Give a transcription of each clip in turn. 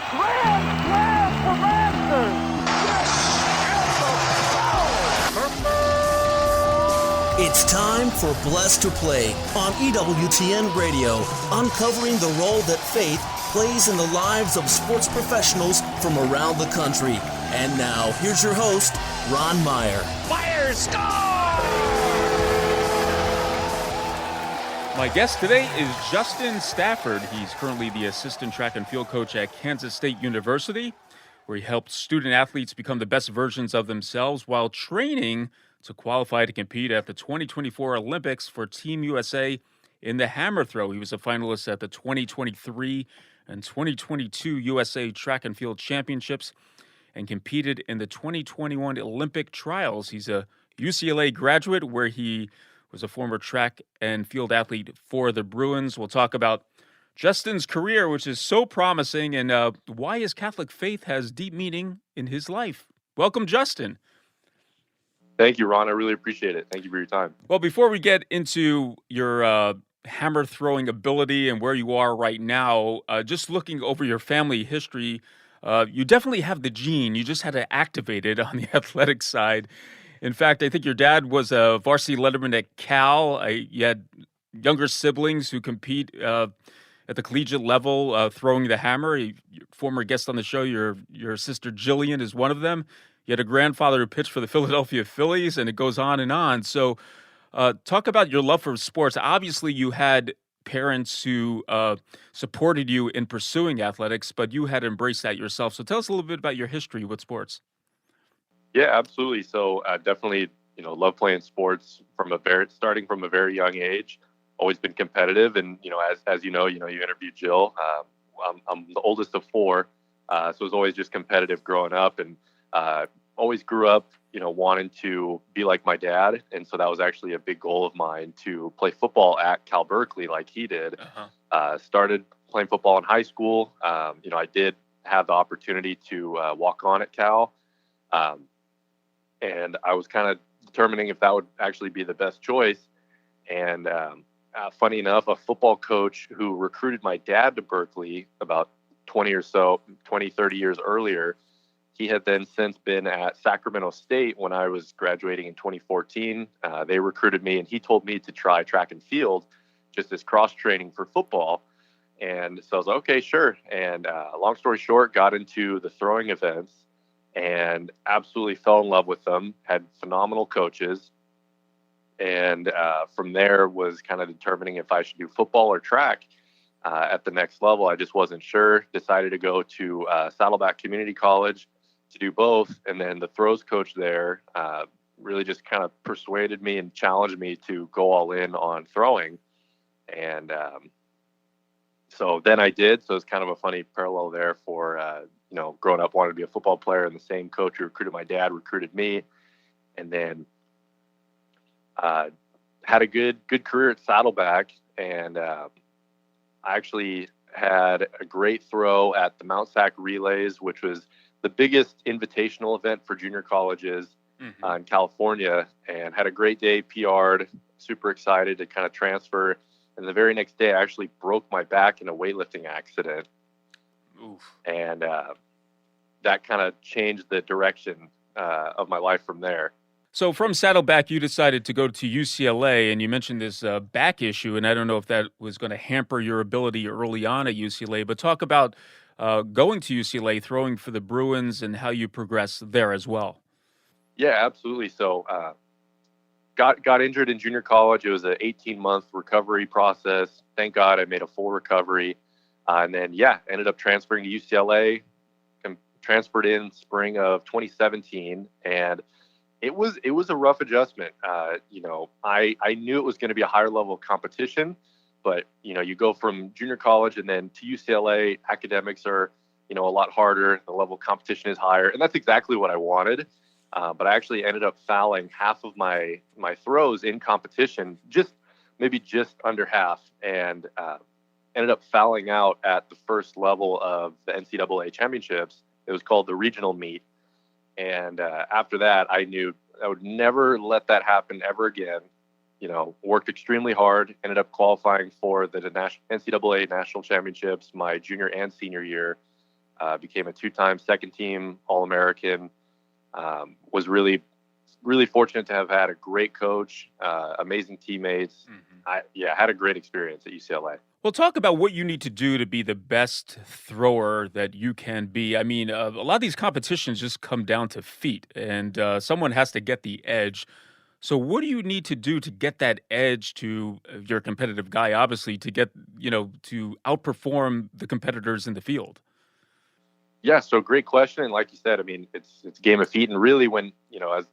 Grand slam for Masters! It's time for Blessed to Play on EWTN Radio, uncovering the role that faith plays in the lives of sports professionals from around the country. And now, here's your host, Ron Meyer. Meyer, score! My guest today is Justin Stafford. He's currently the assistant track and field coach at Kansas State University, where he helps student athletes become the best versions of themselves while training to qualify to compete at the 2024 Olympics for Team USA in the hammer throw. He was a finalist at the 2023 and 2022 USA Track and Field Championships and competed in the 2021 Olympic trials. He's a UCLA graduate where he was a former track and field athlete for the Bruins. We'll talk about Justin's career, which is so promising, and why his Catholic faith has deep meaning in his life. Welcome, Justin. Thank you, Ron. I really appreciate it. Thank you for your time. Well, before we get into your hammer throwing ability and where you are right now, just looking over your family history, you definitely have the gene. You just had to activate it on the athletic side. In fact, I think your dad was a varsity letterman at Cal. You had younger siblings who compete at the collegiate level throwing the hammer. Former guest on the show, your sister Jillian is one of them. You had a grandfather who pitched for the Philadelphia Phillies, and it goes on and on. So talk about your love for sports. Obviously, you had parents who supported you in pursuing athletics, but you had embraced that yourself. So tell us a little bit about your history with sports. Yeah, absolutely. So definitely, love playing sports starting from a very young age. Always been competitive, and as you interviewed Jill. I'm the oldest of four, so it was always just competitive growing up, and always grew up, wanting to be like my dad. And so that was actually a big goal of mine to play football at Cal Berkeley like he did. Started playing football in high school. I did have the opportunity to walk on at Cal. And I was kind of determining if that would actually be the best choice. And funny enough, a football coach who recruited my dad to Berkeley about 30 years earlier, he had then since been at Sacramento State when I was graduating in 2014. They recruited me, and he told me to try track and field just as cross training for football. And so I was like, okay, sure. And long story short, got into the throwing events and absolutely fell in love with them, had phenomenal coaches. And from there was kind of determining if I should do football or track at the next level. I just wasn't sure. Decided to go to Saddleback Community College to do both. And then the throws coach there really just kind of persuaded me and challenged me to go all in on throwing. And so then I did. So it's kind of a funny parallel there for, growing up, wanted to be a football player, and the same coach who recruited my dad recruited me. And then had a good career at Saddleback. And I actually had a great throw at the Mount Sac Relays, which was the biggest invitational event for junior colleges in California, and had a great day, PR'd, super excited to kind of transfer. And the very next day, I actually broke my back in a weightlifting accident. Oof. And that kind of changed the direction of my life from there. So from Saddleback, you decided to go to UCLA, and you mentioned this back issue, and I don't know if that was going to hamper your ability early on at UCLA, but talk about going to UCLA, throwing for the Bruins, and how you progressed there as well. Yeah, absolutely. So got injured in junior college. It was an 18-month recovery process. Thank God I made a full recovery. And then, ended up transferring to UCLA, transferred in spring of 2017. And it was a rough adjustment. I knew it was going to be a higher level of competition, but, you go from junior college and then to UCLA, academics are, a lot harder. The level of competition is higher. And that's exactly what I wanted. But I actually ended up fouling half of my throws in competition, just under half, and ended up fouling out at the first level of the NCAA championships. It was called the regional meet. And after that, I knew I would never let that happen ever again. Worked extremely hard, ended up qualifying for the NCAA national championships my junior and senior year. became a 2-time second-team All-American. Was really, really fortunate to have had a great coach, amazing teammates. Had a great experience at UCLA. Well, talk about what you need to do to be the best thrower that you can be. I mean, a lot of these competitions just come down to feet, and someone has to get the edge. So, what do you need to do to get that edge to your competitive guy, obviously, to get, to outperform the competitors in the field? Yeah, so great question. And like you said, I mean, it's a game of feet. And really when,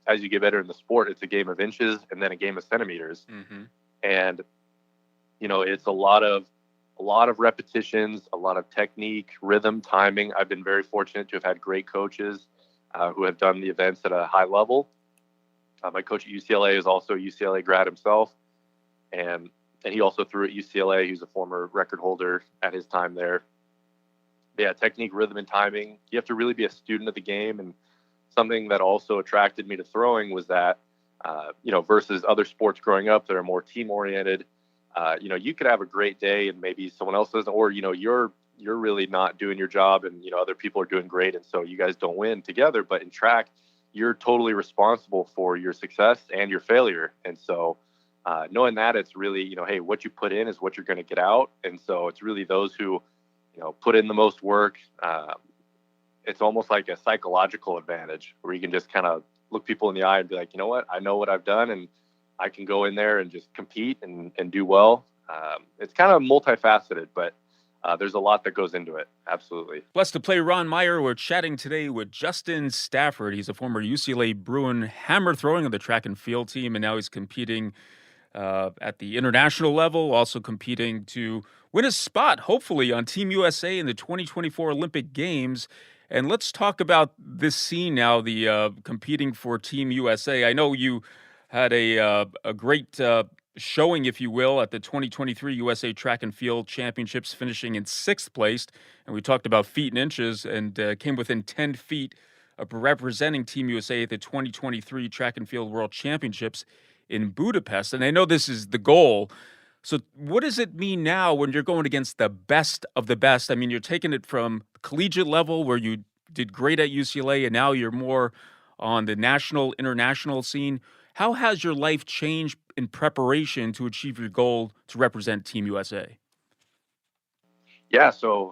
as you get better in the sport, it's a game of inches and then a game of centimeters. And, it's a lot of repetitions, a lot of technique, rhythm, timing. I've been very fortunate to have had great coaches who have done the events at a high level. My coach at UCLA is also a UCLA grad himself. And he also threw at UCLA. He's a former record holder at his time there. Yeah, technique, rhythm, and timing. You have to really be a student of the game. And something that also attracted me to throwing was that, versus other sports growing up that are more team oriented, you could have a great day and maybe someone else doesn't, or, you're really not doing your job and, other people are doing great. And so you guys don't win together. But in track, you're totally responsible for your success and your failure. And so knowing that, it's really, hey, what you put in is what you're going to get out. And so it's really those who, put in the most work. It's almost like a psychological advantage where you can just kind of look people in the eye and be like, you know what, I know what I've done and I can go in there and just compete and do well. It's kind of multifaceted, but there's a lot that goes into it. Absolutely. Blessed to play Ron Meyer. We're chatting today with Justin Stafford. He's a former UCLA Bruin hammer throwing on the track and field team, and now he's competing at the international level, also competing to win a spot, hopefully, on Team USA in the 2024 Olympic Games. And let's talk about this scene now, the competing for Team USA. I know you had a great showing, if you will, at the 2023 USA Track and Field Championships, finishing in 6th place. And we talked about feet and inches and came within 10 feet of representing Team USA at the 2023 Track and Field World Championships in Budapest. And I know this is the goal. So what does it mean now when you're going against the best of the best? I mean, you're taking it from collegiate level where you did great at UCLA and now you're more on the national, international scene. How has your life changed in preparation to achieve your goal to represent Team USA? Yeah, so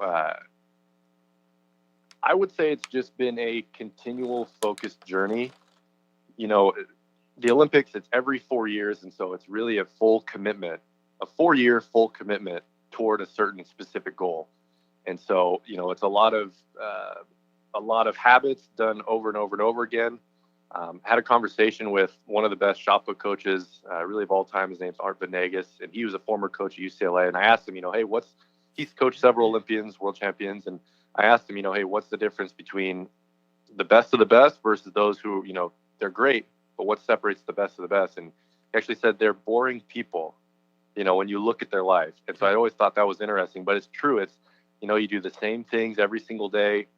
I would say it's just been a continual focused journey. The Olympics, it's every 4 years. And so it's really a full commitment, a 4-year full commitment toward a certain specific goal. And so, it's a lot of habits done over and over and over again. Had a conversation with one of the best shot put coaches, really of all time. His name's Art Venegas, and he was a former coach at UCLA. And I asked him, hey, he's coached several Olympians, world champions. And I asked him, hey, what's the difference between the best of the best versus those who, they're great, but what separates the best of the best? And he actually said they're boring people, when you look at their life. And so I always thought that was interesting, but it's true. It's, you do the same things every single day,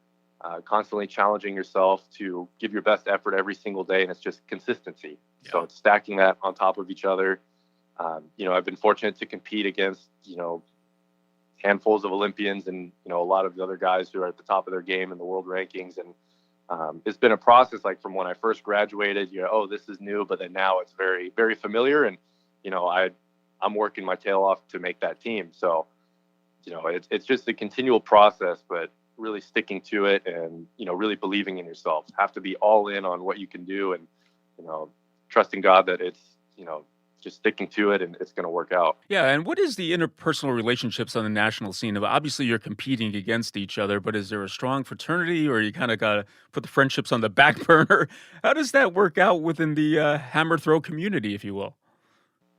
constantly challenging yourself to give your best effort every single day. And it's just consistency. Yeah. So it's stacking that on top of each other. I've been fortunate to compete against, handfuls of Olympians and, a lot of the other guys who are at the top of their game in the world rankings. And it's been a process, like from when I first graduated, this is new, but then now it's very, very familiar. And, I'm working my tail off to make that team. So, it's just a continual process, but really sticking to it and, really believing in yourself. Have to be all in on what you can do and, trusting God that it's, just sticking to it and it's going to work out. Yeah. And what is the interpersonal relationships on the national scene? Obviously, you're competing against each other, but is there a strong fraternity or you kind of got to put the friendships on the back burner? How does that work out within the hammer throw community, if you will?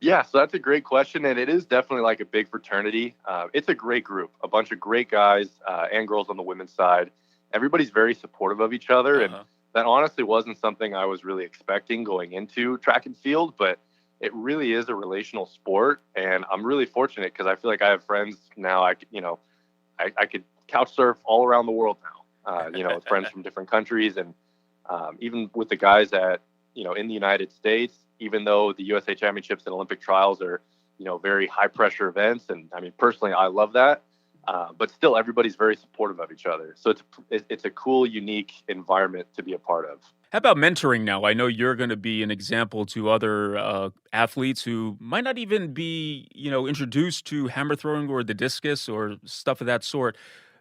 Yeah, so that's a great question. And it is definitely like a big fraternity. It's a great group, a bunch of great guys and girls on the women's side. Everybody's very supportive of each other. And that honestly wasn't something I was really expecting going into track and field, but it really is a relational sport. And I'm really fortunate because I feel like I have friends now. I could couch surf all around the world now, with friends from different countries. And even with the guys that, in the United States, even though the USA Championships and Olympic trials are, very high pressure events. And I mean, personally, I love that. but still everybody's very supportive of each other. So it's a cool, unique environment to be a part of. How about mentoring now? I know you're going to be an example to other athletes who might not even be, introduced to hammer throwing or the discus or stuff of that sort.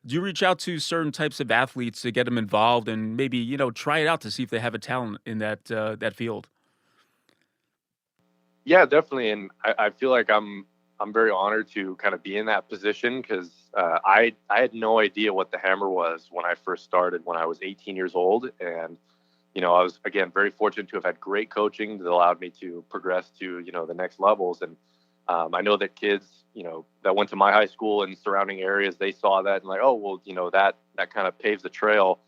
Do you reach out to certain types of athletes to get them involved and maybe, try it out to see if they have a talent in that field? Yeah, definitely. And I feel like I'm very honored to kind of be in that position because I had no idea what the hammer was when I first started when I was 18 years old. And I was, again, very fortunate to have had great coaching that allowed me to progress to, the next levels. And I know that kids, that went to my high school and surrounding areas, they saw that and like, oh, well, that kind of paves the trail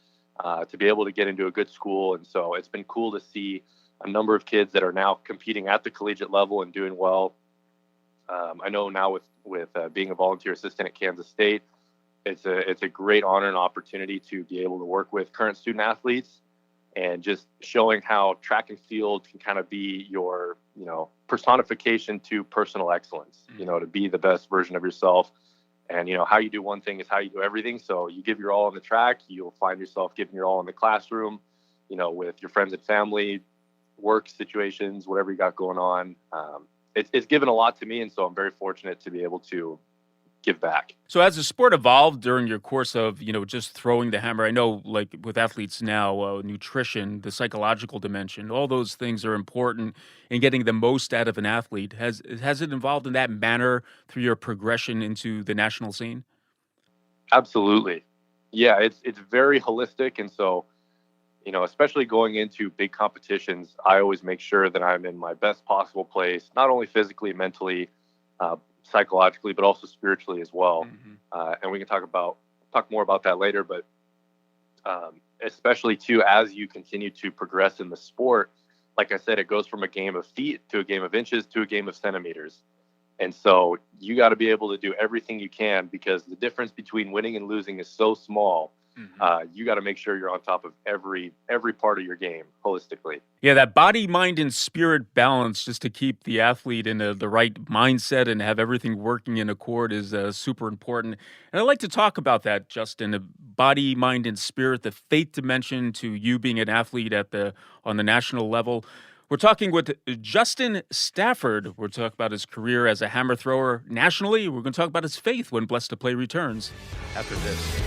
to be able to get into a good school. And so it's been cool to see a number of kids that are now competing at the collegiate level and doing well. I know now with being a volunteer assistant at Kansas State, it's a great honor and opportunity to be able to work with current student athletes and just showing how track and field can kind of be your, personification to personal excellence, to be the best version of yourself. And, how you do one thing is how you do everything. So you give your all on the track, you'll find yourself giving your all in the classroom, with your friends and family, work situations, whatever you got going on. It's given a lot to me. And so I'm very fortunate to be able to give back. So as the sport evolved during your course of, just throwing the hammer, I know like with athletes now, nutrition, the psychological dimension, all those things are important in getting the most out of an athlete. Has it evolved in that manner through your progression into the national scene? Absolutely. Yeah, it's very holistic. And so, especially going into big competitions, I always make sure that I'm in my best possible place, not only physically, mentally, psychologically, but also spiritually as well. And we can talk more about that later, but especially too, as you continue to progress in the sport, like I said, it goes from a game of feet to a game of inches to a game of centimeters. And so you got to be able to do everything you can because the difference between winning and losing is so small. You got to make sure you're on top of every part of your game holistically. Yeah, that body, mind, and spirit balance just to keep the athlete in the right mindset and have everything working in accord is super important. And I'd like to talk about that, Justin, the body, mind, and spirit, the faith dimension to you being an athlete on the national level. We're talking with Justin Stafford. We're talking about his career as a hammer thrower nationally. We're going to talk about his faith when Blessed to Play returns after this.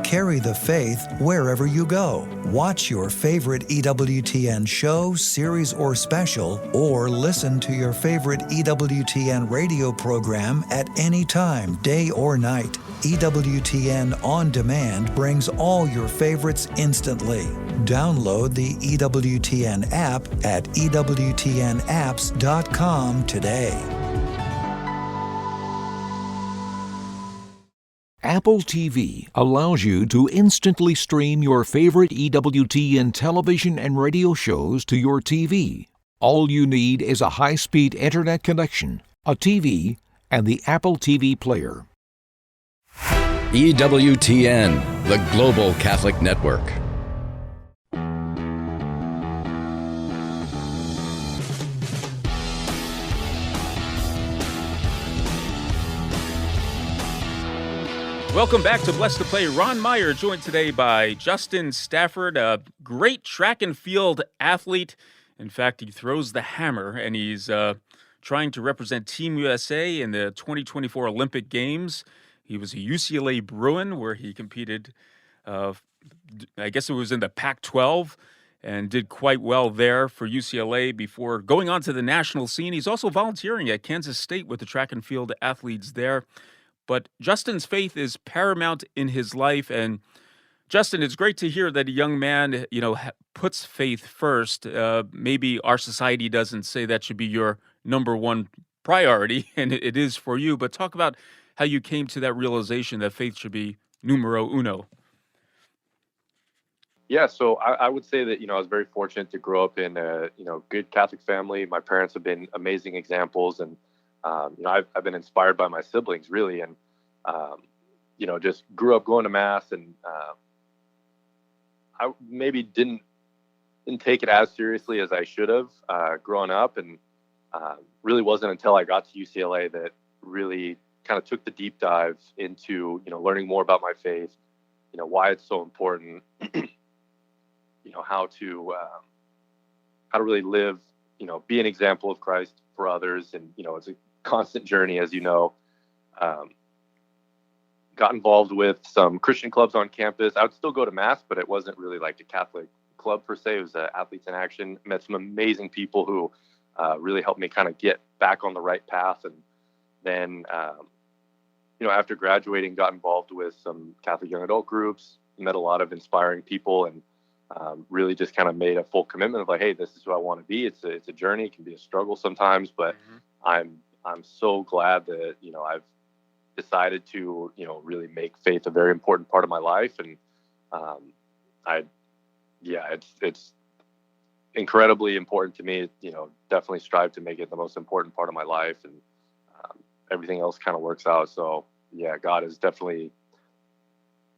Carry the faith wherever you go. Watch your favorite EWTN show, series, or special, or listen to your favorite EWTN radio program at any time, day or night. EWTN On Demand brings all your favorites instantly. Download the EWTN app at EWTNapps.com today. Apple TV allows you to instantly stream your favorite EWTN television and radio shows to your TV. All you need is a high-speed internet connection, a TV, and the Apple TV player. EWTN, the Global Catholic Network. Welcome back to Blessed to Play. Ron Meyer joined today by Justin Stafford, a great track and field athlete. In fact, he throws the hammer, and he's trying to represent Team USA in the 2024 Olympic Games. He was a UCLA Bruin, where he competed, I guess it was in the Pac-12, and did quite well there for UCLA before going on to the national scene. He's also volunteering at Kansas State with the track and field athletes there. But Justin's faith is paramount in his life. And Justin, it's great to hear that a young man, puts faith first. Maybe our society doesn't say that should be your number one priority, and it is for you. But talk about how you came to that realization that faith should be numero uno. Yeah, so I would say that, I was very fortunate to grow up in a, good Catholic family. My parents have been amazing examples, and I've been inspired by my siblings, really. And, just grew up going to mass, and I maybe didn't take it as seriously as I should have growing up, and really wasn't until I got to UCLA that really kind of took the deep dive into learning more about my faith, why it's so important, how to really live, be an example of Christ for others, and it's a constant journey, as you know. Got involved with some Christian clubs on campus. I would still go to mass, but it wasn't really like a Catholic club per se. It was Athletes in Action. Met some amazing people who really helped me kind of get back on the right path. And then, after graduating, got involved with some Catholic young adult groups, met a lot of inspiring people, and really just kind of made a full commitment of like, hey, this is who I want to be. It's a journey. It can be a struggle sometimes, but I'm so glad that, I've decided to, really make faith a very important part of my life. And it's incredibly important to me. Definitely strive to make it the most important part of my life, and everything else kind of works out. So yeah, God has definitely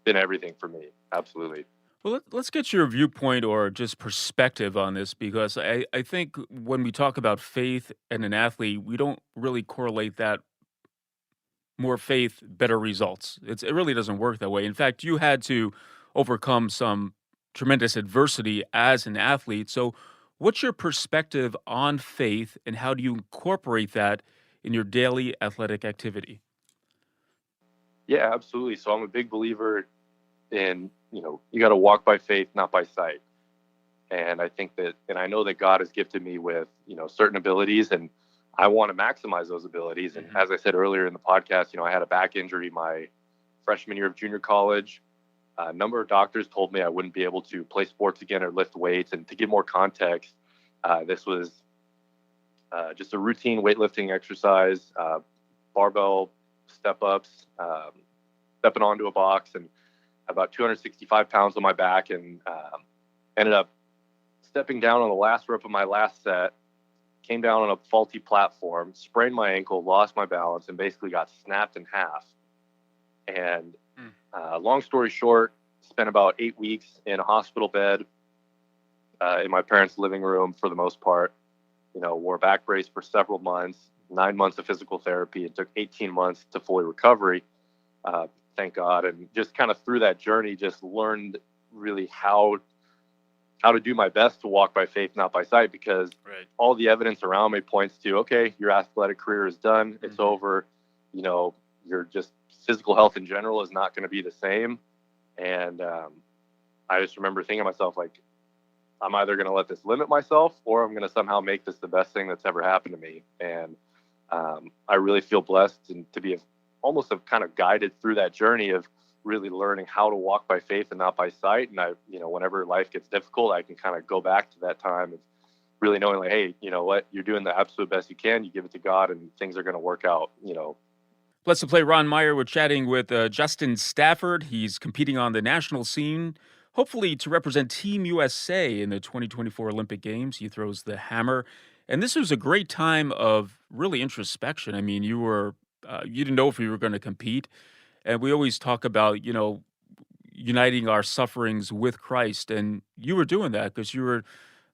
been everything for me. Absolutely. Well, let's get your viewpoint or just perspective on this, because I think when we talk about faith and an athlete, we don't really correlate that more faith, better results. It really doesn't work that way. In fact, you had to overcome some tremendous adversity as an athlete. So, what's your perspective on faith, and how do you incorporate that in your daily athletic activity? Yeah, absolutely. So I'm a big believer in, you got to walk by faith, not by sight. And I think that, and I know that God has gifted me with, certain abilities, and I want to maximize those abilities. And as I said earlier in the podcast, I had a back injury my freshman year of junior college. A number of doctors told me I wouldn't be able to play sports again or lift weights. And to give more context, this was just a routine weightlifting exercise, barbell step-ups, stepping onto a box, and about 265 pounds on my back, and ended up stepping down on the last rep of my last set, came down on a faulty platform, sprained my ankle, lost my balance, and basically got snapped in half. And long story short, spent about 8 weeks in a hospital bed in my parents' living room for the most part. Wore a back brace for several months, 9 months of physical therapy. It took 18 months to fully recovery, thank God. And just kind of through that journey, just learned really how to do my best to walk by faith, not by sight, because all the evidence around me points to, okay, your athletic career is done. It's over. Your just physical health in general is not going to be the same. And I just remember thinking to myself, like, I'm either going to let this limit myself, or I'm going to somehow make this the best thing that's ever happened to me. And I really feel blessed and to be almost have kind of guided through that journey of really learning how to walk by faith and not by sight. And I, whenever life gets difficult, I can kind of go back to that time of really knowing, like, hey, you know what, you're doing the absolute best you can. You give it to God, and things are going to work out. Blessed to play Ron Meyer. We're chatting with Justin Stafford. He's competing on the national scene, hopefully to represent Team USA in the 2024 Olympic Games. He throws the hammer. And this was a great time of really introspection. I mean, you didn't know if you were going to compete. And we always talk about, uniting our sufferings with Christ. And you were doing that because you were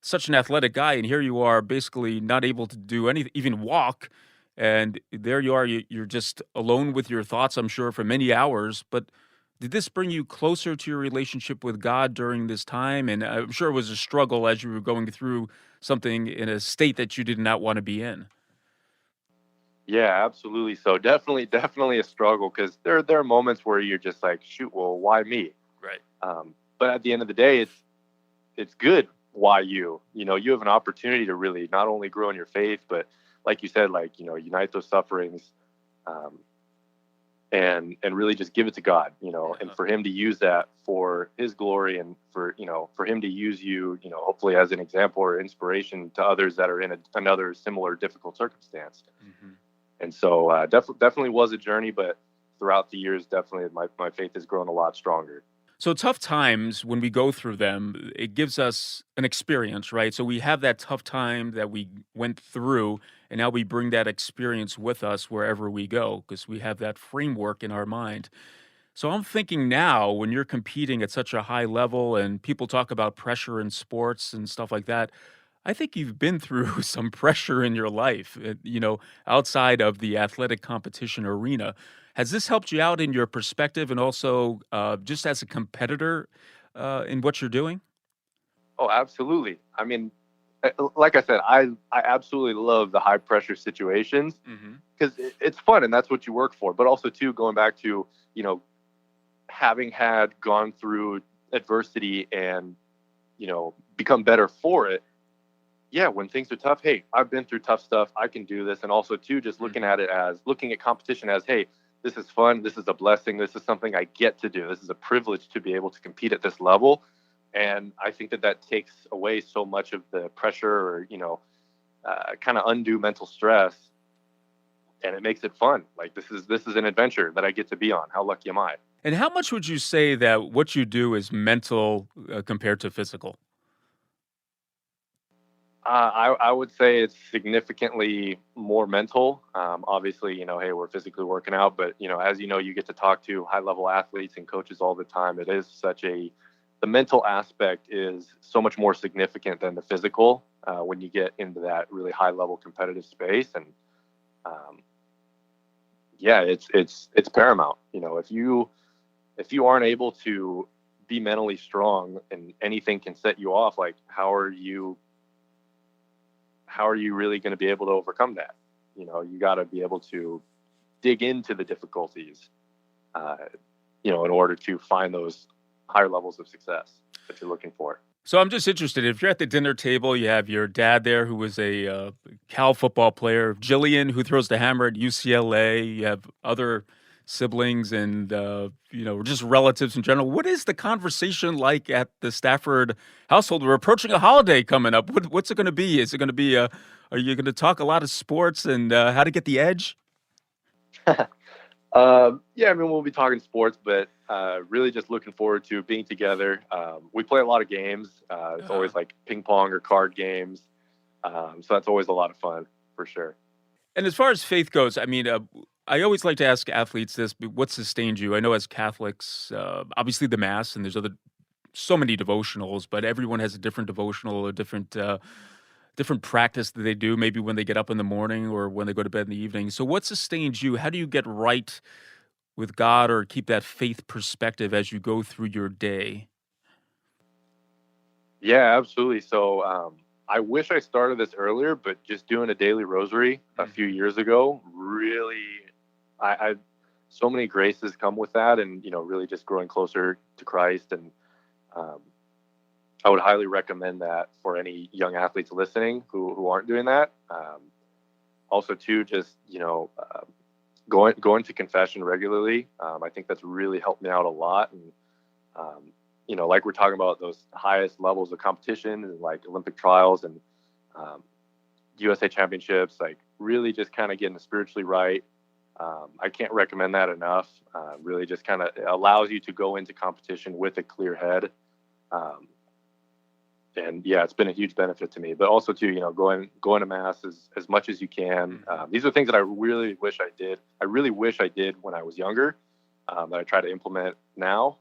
such an athletic guy. And here you are basically not able to do anything, even walk. And there you are, you're just alone with your thoughts, I'm sure, for many hours. But did this bring you closer to your relationship with God during this time? And I'm sure it was a struggle as you were going through something in a state that you did not want to be in. Yeah, absolutely. So definitely a struggle, because there are moments where you're just like, shoot, well, why me? Right. But at the end of the day, it's good. Why you? You have an opportunity to really not only grow in your faith, but like you said, unite those sufferings, and really just give it to God, and for Him to use that for His glory, and for Him to use you, hopefully as an example or inspiration to others that are in another similar difficult circumstance. Mm-hmm. And so definitely was a journey, but throughout the years, definitely my faith has grown a lot stronger. So tough times, when we go through them, it gives us an experience, right? So we have that tough time that we went through, and now we bring that experience with us wherever we go, because we have that framework in our mind. So I'm thinking now, when you're competing at such a high level and people talk about pressure in sports and stuff like that, I think you've been through some pressure in your life, outside of the athletic competition arena. Has this helped you out in your perspective and also just as a competitor in what you're doing? Oh, absolutely. I mean, like I said, I absolutely love the high pressure situations Hmm. because it's fun and that's what you work for. But also, too, going back to, having gone through adversity and, become better for it. Yeah, when things are tough, hey, I've been through tough stuff. I can do this. And also, too, just Hmm. looking at competition as, hey, this is fun. This is a blessing. This is something I get to do. This is a privilege to be able to compete at this level. And I think that takes away so much of the pressure or, kind of undue mental stress. And it makes it fun. Like this is an adventure that I get to be on. How lucky am I? And how much would you say that what you do is mental compared to physical? I would say it's significantly more mental. Obviously, hey, we're physically working out, but as you get to talk to high level athletes and coaches all the time. The mental aspect is so much more significant than the physical when you get into that really high level competitive space. And um, yeah, it's paramount. If you aren't able to be mentally strong and anything can set you off, like how are you really going to be able to overcome that? You got to be able to dig into the difficulties, uh, in order to find those higher levels of success that you're looking for. So I'm just interested. If you're at the dinner table, you have your dad there, who was a Cal football player, Jillian, who throws the hammer at UCLA. You have other siblings and just relatives in general. What is the conversation like at the Stafford household? We're approaching a holiday coming up. What's it going to be? Is it going to be? Are you going to talk a lot of sports and how to get the edge? Yeah, I mean, we'll be talking sports, but really just looking forward to being together. We play a lot of games. It's Uh-huh. always like ping pong or card games. So that's always a lot of fun for sure. And as far as faith goes, I mean, I always like to ask athletes this: what sustained you? I know as Catholics, obviously the Mass, and there's so many devotionals, but everyone has a different devotional, a different practice that they do. Maybe when they get up in the morning or when they go to bed in the evening. So, what sustains you? How do you get right with God or keep that faith perspective as you go through your day? Yeah, absolutely. So I wish I started this earlier, but just doing a daily rosary a few Hmm. years ago really, I so many graces come with that, and really just growing closer to Christ. And um, I would highly recommend that for any young athletes listening who aren't doing that. Also, too, just going to confession regularly. I think that's really helped me out a lot. And um, like we're talking about those highest levels of competition and like Olympic trials and um, USA championships, like really just kind of getting spiritually right. I can't recommend that enough. Really just kind of allows you to go into competition with a clear head. Um, and yeah, it's been a huge benefit to me. But also too, going to mass as much as you can. Hmm. These are things that I really wish I did. I really wish I did when I was younger. That I try to implement now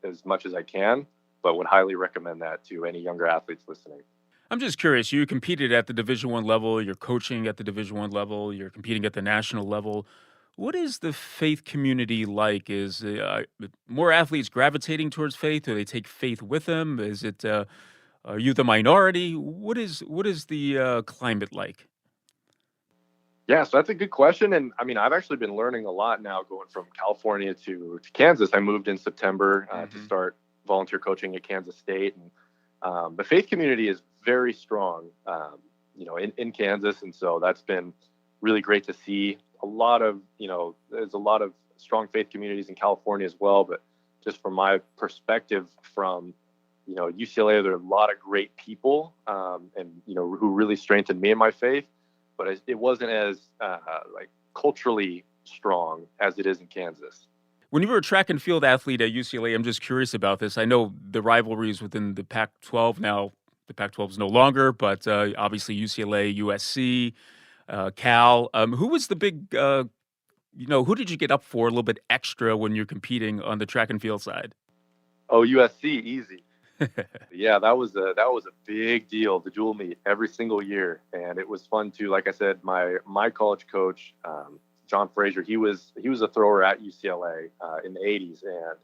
as much as I can. But would highly recommend that to any younger athletes listening. I'm just curious. You competed at the Division 1 level. You're coaching at the Division 1 level. You're competing at the national level. What is the faith community like? Is more athletes gravitating towards faith? Do they take faith with them? Is it are you the minority? What is the climate like? Yeah, so that's a good question. And I mean, I've actually been learning a lot now going from California to Kansas. I moved in September to Hmm. start volunteer coaching at Kansas State. And the faith community is very strong, in Kansas. And so that's been really great to see. There's a lot of strong faith communities in California as well. But just from my perspective from, UCLA, there are a lot of great people and, who really strengthened me in my faith, but it wasn't as like culturally strong as it is in Kansas. When you were a track and field athlete at UCLA, I'm just curious about this. I know the rivalries within the Pac-12 now. The Pac-12 is no longer, but obviously UCLA, USC, Cal. Who was the big who did you get up for a little bit extra when you're competing on the track and field side? Oh, USC, easy. Yeah, that was a big deal, the dual meet every single year, and it was fun too. Like I said, my college coach, John Frazier, he was a thrower at UCLA in the '80s, and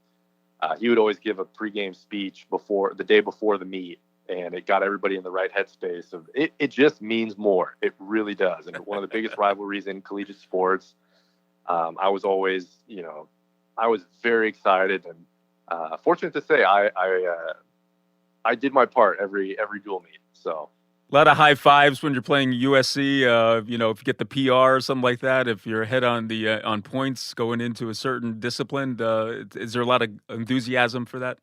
he would always give a pregame speech the day before the meet, and it got everybody in the right headspace. Of it just means more. It really does, and one of the biggest rivalries in collegiate sports. I was always, I was very excited and fortunate to say I did my part every dual meet. So a lot of high fives when you're playing USC. If you get the PR or something like that, if you're ahead on the on points going into a certain discipline, is there a lot of enthusiasm for that?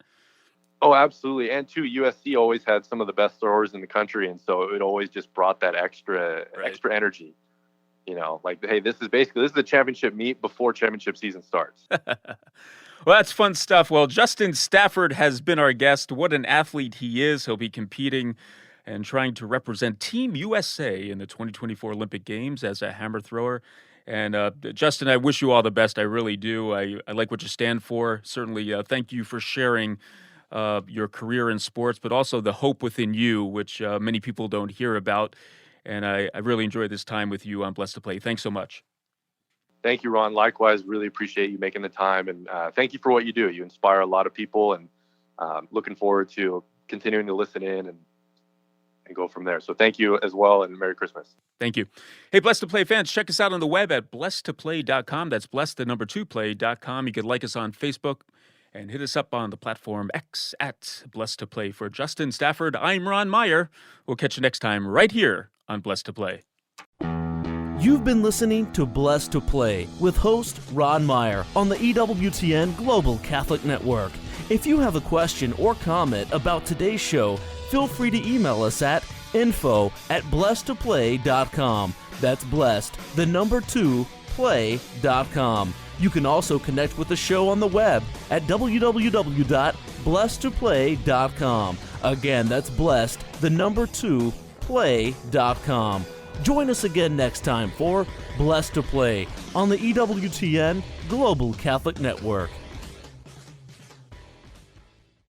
Oh, absolutely. And too, USC always had some of the best throwers in the country, and so it always just brought that extra energy. Like, hey, this is the championship meet before championship season starts. Well, that's fun stuff. Well, Justin Stafford has been our guest. What an athlete he is. He'll be competing and trying to represent Team USA in the 2024 Olympic Games as a hammer thrower. And Justin, I wish you all the best. I really do. I like what you stand for. Certainly, thank you for sharing your career in sports, but also the hope within you, which many people don't hear about. And I really enjoyed this time with you on Blessed to Play. Thanks so much. Thank you, Ron. Likewise, really appreciate you making the time. And thank you for what you do. You inspire a lot of people, and looking forward to continuing to listen in and go from there. So thank you as well, and Merry Christmas. Thank you. Hey, Blessed to Play fans, check us out on the web at blessedtoplay.com. That's blessed2play.com. You can like us on Facebook and hit us up on the platform X at Blessed to Play. For Justin Stafford, I'm Ron Meyer. We'll catch you next time right here on Blessed to Play. You've been listening to Blessed to Play with host Ron Meyer on the EWTN Global Catholic Network. If you have a question or comment about today's show, feel free to email us at info@blessedtoplay.com. That's blessed, 2, play.com. You can also connect with the show on the web at www.blessedtoplay.com. Again, that's blessed, 2, play.com. Join us again next time for Blessed to Play on the EWTN Global Catholic Network.